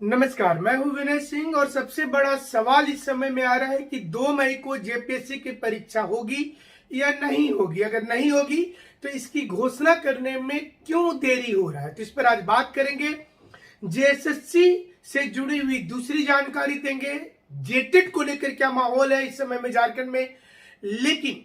नमस्कार, मैं हूं विनय सिंह और सबसे बड़ा सवाल इस समय में आ रहा है कि 2 मई को जेपीएससी की परीक्षा होगी या नहीं होगी। अगर नहीं होगी तो इसकी घोषणा करने में क्यों देरी हो रहा है, तो इस पर आज बात करेंगे। जेएसएससी से जुड़ी हुई दूसरी जानकारी देंगे। जेटेट को लेकर क्या माहौल है इस समय में झारखंड में, लेकिन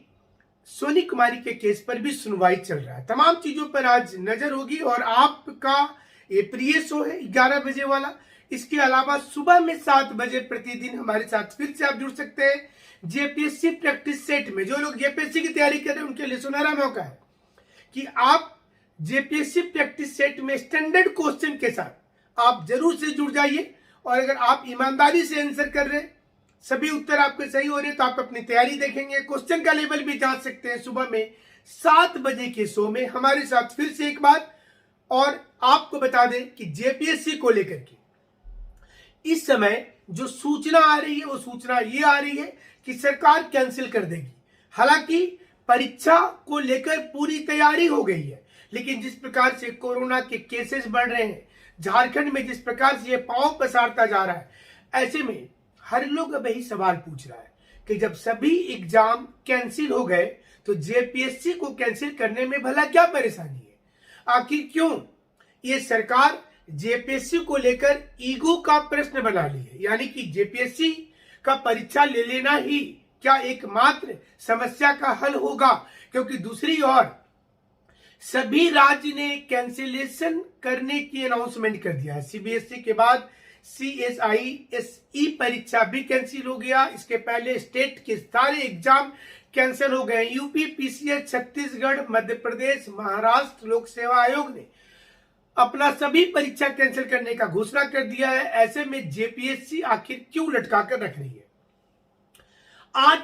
सोनी कुमारी के केस पर भी सुनवाई चल रहा है। तमाम चीजों पर आज नजर होगी और आपका ये प्रिय शो है 11 बजे वाला। इसके अलावा सुबह में 7 बजे प्रतिदिन हमारे साथ फिर से आप जुड़ सकते हैं जेपीएससी प्रैक्टिस सेट में। जो लोग जेपीएससी की तैयारी कर रहे हैं उनके लिए सुनहरा मौका है कि आप जेपीएससी प्रैक्टिस सेट में स्टैंडर्ड क्वेश्चन के साथ आप जरूर से जुड़ जाइए। और अगर आप ईमानदारी से आंसर कर रहे हैं, सभी उत्तर आपके सही हो रहे हैं, तो आप अपनी तैयारी देखेंगे, क्वेश्चन का लेवल भी जांच सकते हैं सुबह में 7 बजे के शो में हमारे साथ फिर से एक बार। और आपको बता दें कि जेपीएससी को लेकर के इस समय जो सूचना आ रही है वो सूचना ये आ रही है कि सरकार कैंसिल कर देगी। हालांकि परीक्षा को लेकर पूरी तैयारी हो गई है, लेकिन जिस प्रकार से कोरोना के केसेस बढ़ रहे हैं झारखंड में, जिस प्रकार से ये पांव पसारता जा रहा है, ऐसे में हर लोग अब यही सवाल पूछ रहा है कि जब सभी एग्जाम कैंसिल हो गए तो जेपीएससी को कैंसिल करने में भला क्या परेशानी है। आखिर क्यों ये सरकार जेपीएससी को लेकर ईगो का प्रश्न बना ली है, यानी कि जेपीएससी का परीक्षा ले लेना ही क्या एकमात्र समस्या का हल होगा। क्योंकि दूसरी ओर सभी राज्य ने कैंसिलेशन करने की अनाउंसमेंट कर दिया है। सीबीएसई के बाद सीएसआईएसई परीक्षा भी कैंसिल हो गया। इसके पहले स्टेट के सारे एग्जाम कैंसिल हो गए। यूपी, पीसीएस, छत्तीसगढ़, मध्य प्रदेश, महाराष्ट्र लोक सेवा आयोग ने अपना सभी परीक्षा कैंसिल करने का घोषणा कर दिया है। ऐसे में जेपीएससी आखिर क्यों लटका कर रख रही है। आज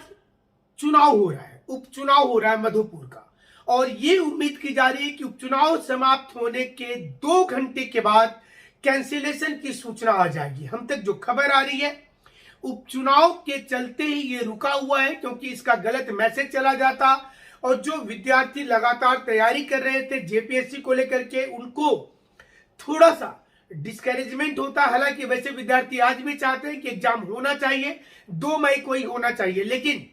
चुनाव हो रहा है, उपचुनाव हो रहा है मधुपुर का, और ये उम्मीद की जा रही है कि उपचुनाव समाप्त होने के 2 घंटे के बाद कैंसिलेशन की सूचना आ जाएगी। हम तक जो खबर आ रही है उपचुनाव के चलते ही ये रुका हुआ है, क्योंकि इसका गलत मैसेज चला जाता और जो विद्यार्थी लगातार तैयारी कर रहे थे जेपीएससी को लेकर के, उनको थोड़ा सा डिस्करेजमेंट होता। हालांकि वैसे विद्यार्थी आज भी चाहते हैं कि एग्जाम होना चाहिए, 2 मई को ही होना चाहिए, लेकिन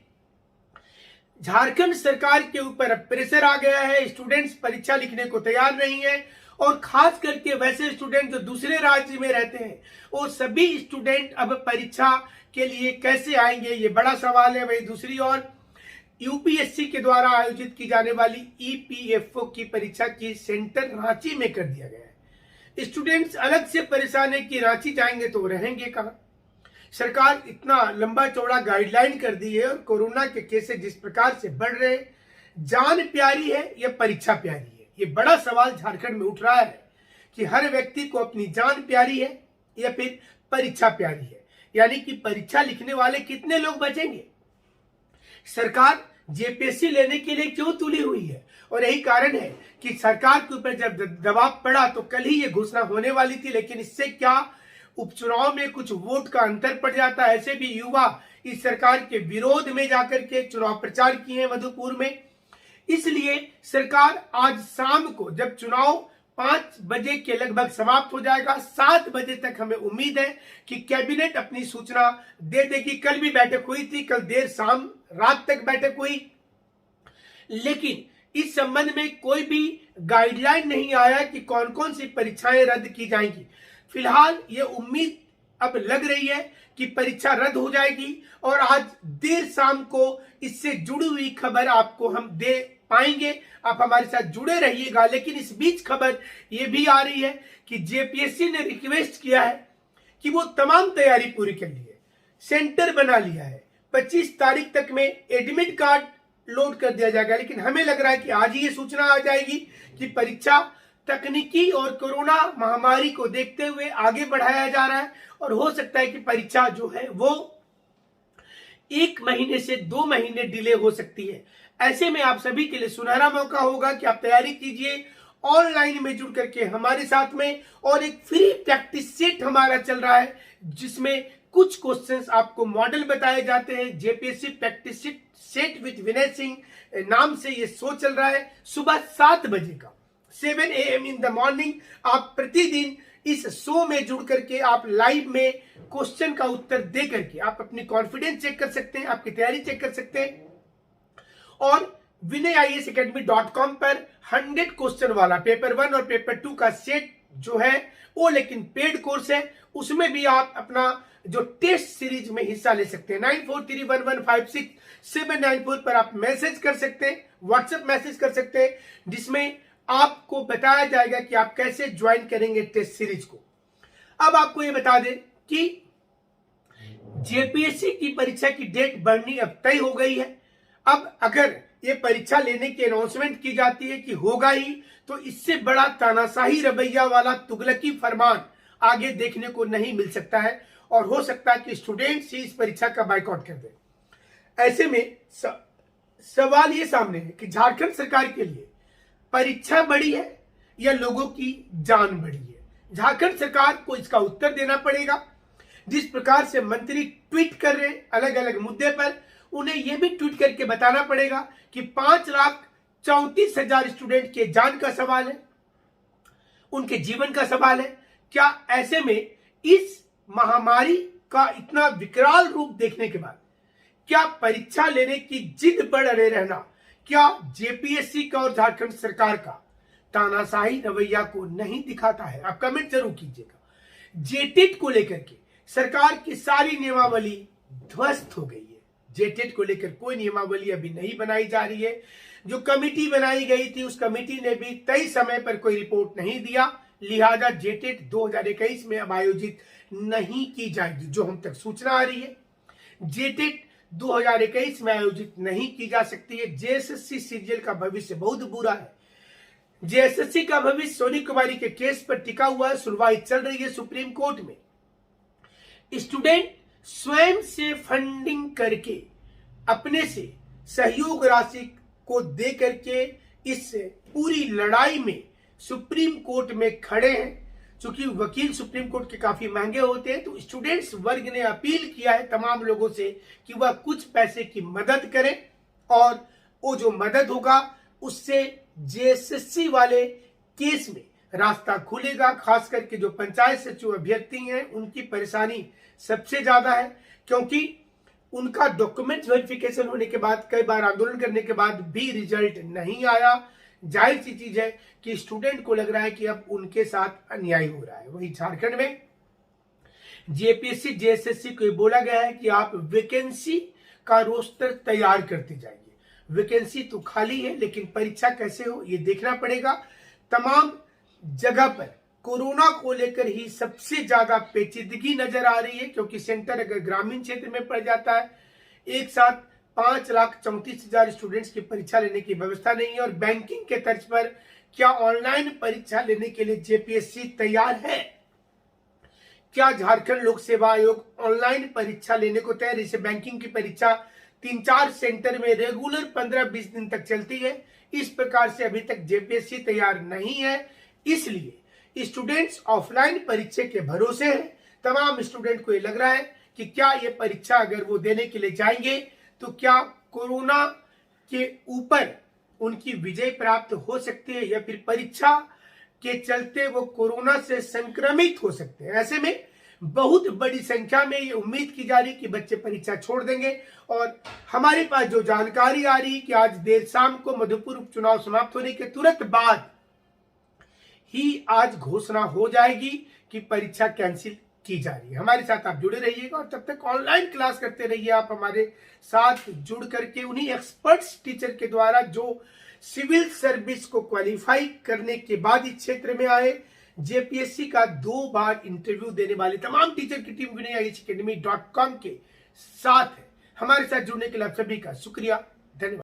झारखंड सरकार के ऊपर अब प्रेशर आ गया है। स्टूडेंट्स परीक्षा लिखने को तैयार नहीं है, और खास करके वैसे स्टूडेंट जो दूसरे राज्य में रहते हैं, वो सभी स्टूडेंट अब परीक्षा के लिए कैसे आएंगे, ये बड़ा सवाल है। वही दूसरी ओर यूपीएससी के द्वारा आयोजित की जाने वाली ईपीएफओ की परीक्षा की सेंटर रांची में कर दिया गया है। स्टूडेंट्स अलग से परेशान है कि रांची जाएंगे तो रहेंगे कहां। सरकार इतना लंबा चौड़ा गाइडलाइन कर दी है, और कोरोना के केसेस जिस प्रकार से बढ़ रहे, जान प्यारी है या परीक्षा प्यारी है, ये बड़ा सवाल झारखंड में उठ रहा है कि हर व्यक्ति को अपनी जान प्यारी है या फिर परीक्षा प्यारी है। यानी कि परीक्षा लिखने वाले कितने लोग बचेंगे। सरकार जेपीएससी लेने के लिए क्यों तुली हुई है, और यही कारण है कि सरकार के ऊपर जब दबाव पड़ा तो कल ही ये घोषणा होने वाली थी, लेकिन इससे क्या उपचुनाव में कुछ वोट का अंतर पड़ जाता है। ऐसे भी युवा इस सरकार के विरोध में जाकर के चुनाव प्रचार किए हैं मधुपुर में। इसलिए सरकार आज शाम को, जब चुनाव 5 बजे के लगभग समाप्त हो जाएगा, 7 बजे तक हमें उम्मीद है कि कैबिनेट अपनी सूचना दे देगी। कल भी बैठक हुई थी, कल देर शाम रात तक बैठक हुई, लेकिन इस संबंध में कोई भी गाइडलाइन नहीं आया कि कौन कौन सी परीक्षाएं रद्द की जाएंगी। फिलहाल ये उम्मीद अब लग रही है कि परीक्षा रद्द हो जाएगी, और आज देर शाम को इससे जुड़ी हुई खबर आपको हम दे पाएंगे। आप हमारे साथ जुड़े रहिएगा। लेकिन इस बीच खबर ये भी आ रही है कि जेपीएससी ने रिक्वेस्ट किया है कि वो तमाम तैयारी पूरी कर ली है, सेंटर बना लिया है, 25 तारीख तक में एडमिट कार्ड लोड कर दिया जाएगा। लेकिन हमें लग रहा है कि आज ये सूचना आ जाएगी कि परीक्षा तकनीकी और कोरोना महामारी को देखते हुए आगे बढ़ाया जा रहा है, और हो सकता है कि परीक्षा जो है वो 1 महीने से 2 महीने डिले हो सकती है। ऐसे में आप सभी के लिए सुनहरा मौका होगा कि आप तैयारी कीजिए ऑनलाइन में जुड़ करके हमारे साथ में। और एक फ्री प्रैक्टिस सेट हमारा चल रहा है, जिसमें कुछ क्वेश्चंस आपको मॉडल बताए जाते हैं। JPSC practice set with Vinay Singh नाम से ये शो चल रहा है, सुबह 7 बजे का, 7 AM इन द मॉर्निंग। आप प्रतिदिन इस शो में जुड़ करके आप लाइव में क्वेश्चन का उत्तर दे करके आप अपनी कॉन्फिडेंस चेक कर सकते हैं, आपकी तैयारी चेक कर सकते हैं। और vinayisacademy.com पर 100 क्वेश्चन वाला पेपर 1 और पेपर 2 का सेट जो है वो लेकिन पेड कोर्स है, उसमें भी आप अपना जो टेस्ट सीरीज में हिस्सा ले सकते हैं। 9431156794 पर आप मैसेज कर सकते हैं, व्हाट्सएप मैसेज कर सकते हैं, जिसमें आपको बताया जाएगा कि आप कैसे ज्वाइन करेंगे टेस्ट सीरीज को। अब आपको ये बता दें कि जेपीएससी की परीक्षा की डेट बढ़नी अब तय हो गई है। अब अगर ये परीक्षा लेने की अनाउंसमेंट की जाती है कि होगा ही, तो इससे बड़ा तानाशाही रवैया वाला तुगलकी फरमान आगे देखने को नहीं मिल सकता है और हो सकता है कि स्टूडेंट्स ही इस परीक्षा का बाइकआउट कर दें। ऐसे में सवाल ये सामने है कि झारखंड सरकार के लिए परीक्षा बड़ी है या लोगों की जान बड़ी है। झारखंड सरकार को इसका उत्तर देना पड़ेगा। जिस प्रकार से मंत्री ट्वीट कर रहे हैं अलग अलग मुद्दे पर, उन्हें यह भी ट्वीट करके बताना पड़ेगा कि 5,34,000 स्टूडेंट के जान का सवाल है, उनके जीवन का सवाल है। क्या ऐसे में इस महामारी का इतना विकराल रूप देखने के बाद क्या परीक्षा लेने की जिद पर अड़े रहना, क्या जेपीएससी का और झारखंड सरकार का तानाशाही रवैया को नहीं दिखाता है? आप कमेंट जरूर कीजिएगा। जेटेट को लेकर के सरकार की सारी नियमावली ध्वस्त हो गई है। जेटेट को लेकर कोई नियमावली अभी नहीं बनाई जा रही है। जो कमेटी बनाई गई थी उस कमेटी ने भी तय समय पर कोई रिपोर्ट नहीं दिया, लिहाजा जेटेट 2021 में अब आयोजित नहीं की जाएगी। जो हम तक सूचना आ रही है, जेटेट 2021 में आयोजित नहीं की जा सकती है। जेएसएससी सीजीएल का भविष्य बहुत बुरा है। जेएसएससी का भविष्य सोनी कुमारी के केस पर टिका हुआ है। सुनवाई चल रही है सुप्रीम कोर्ट में। स्टूडेंट स्वयं से फंडिंग करके अपने से सहयोग राशि को दे करके इस पूरी लड़ाई में सुप्रीम कोर्ट में खड़े हैं। चूंकि वकील सुप्रीम कोर्ट के काफी महंगे होते हैं, तो स्टूडेंट्स वर्ग ने अपील किया है तमाम लोगों से कि वह कुछ पैसे की मदद करें और वो जो मदद होगा उससे जेएसएससी वाले केस में रास्ता खुलेगा। खास करके जो पंचायत सचिव अभ्यर्थी हैं उनकी परेशानी सबसे ज्यादा है, क्योंकि उनका डॉक्यूमेंट वेरिफिकेशन होने के बाद, कई बार आंदोलन करने के बाद भी रिजल्ट नहीं आया। जाहिर सी चीज है कि स्टूडेंट को लग रहा है कि अब उनके साथ अन्याय हो रहा है। वहीं झारखंड में जेपीएससी जेएसएससी को बोला गया है कि आप वैकेंसी का रोस्टर तैयार करते जाइए। वैकेंसी तो खाली है, लेकिन परीक्षा कैसे हो ये देखना पड़ेगा। तमाम जगह पर कोरोना को लेकर ही सबसे ज्यादा पेचीदगी नजर आ रही है, क्योंकि सेंटर अगर ग्रामीण क्षेत्र में पड़ जाता है, एक साथ 5,34,000 स्टूडेंट्स की परीक्षा लेने की व्यवस्था नहीं है। और बैंकिंग के तर्ज पर क्या ऑनलाइन परीक्षा लेने के लिए जेपीएससी तैयार है? क्या झारखंड लोक सेवा आयोग ऑनलाइन परीक्षा लेने को तैयार? जैसे बैंकिंग की परीक्षा 3-4 सेंटर में रेगुलर 15-20 दिन तक चलती है, इस प्रकार से अभी तक जेपीएससी तैयार नहीं है। इसलिए स्टूडेंट्स ऑफलाइन परीक्षा के भरोसे हैं। तमाम स्टूडेंट को ये लग रहा है कि क्या ये परीक्षा अगर वो देने के लिए जाएंगे तो क्या कोरोना के ऊपर उनकी विजय प्राप्त हो सकती है, या फिर परीक्षा के चलते वो कोरोना से संक्रमित हो सकते हैं। ऐसे में बहुत बड़ी संख्या में ये उम्मीद की जा रही कि बच्चे परीक्षा छोड़ देंगे। और हमारे पास जो जानकारी आ रही कि आज देर शाम को मधुपुर उपचुनाव समाप्त होने के तुरंत बाद ही आज घोषणा हो जाएगी कि परीक्षा कैंसिल की जा रही है। हमारे साथ आप जुड़े रहिएगा और तब तक ऑनलाइन क्लास करते रहिए। आप हमारे साथ जुड़ करके उन्हीं एक्सपर्ट्स टीचर के द्वारा जो सिविल सर्विस को क्वालिफाई करने के बाद इस क्षेत्र में आए, जेपीएससी का 2 बार इंटरव्यू देने वाले तमाम टीचर की टीम vinayisacademy.com के साथ है। हमारे साथ जुड़ने के लिए आप सभी का शुक्रिया, धन्यवाद।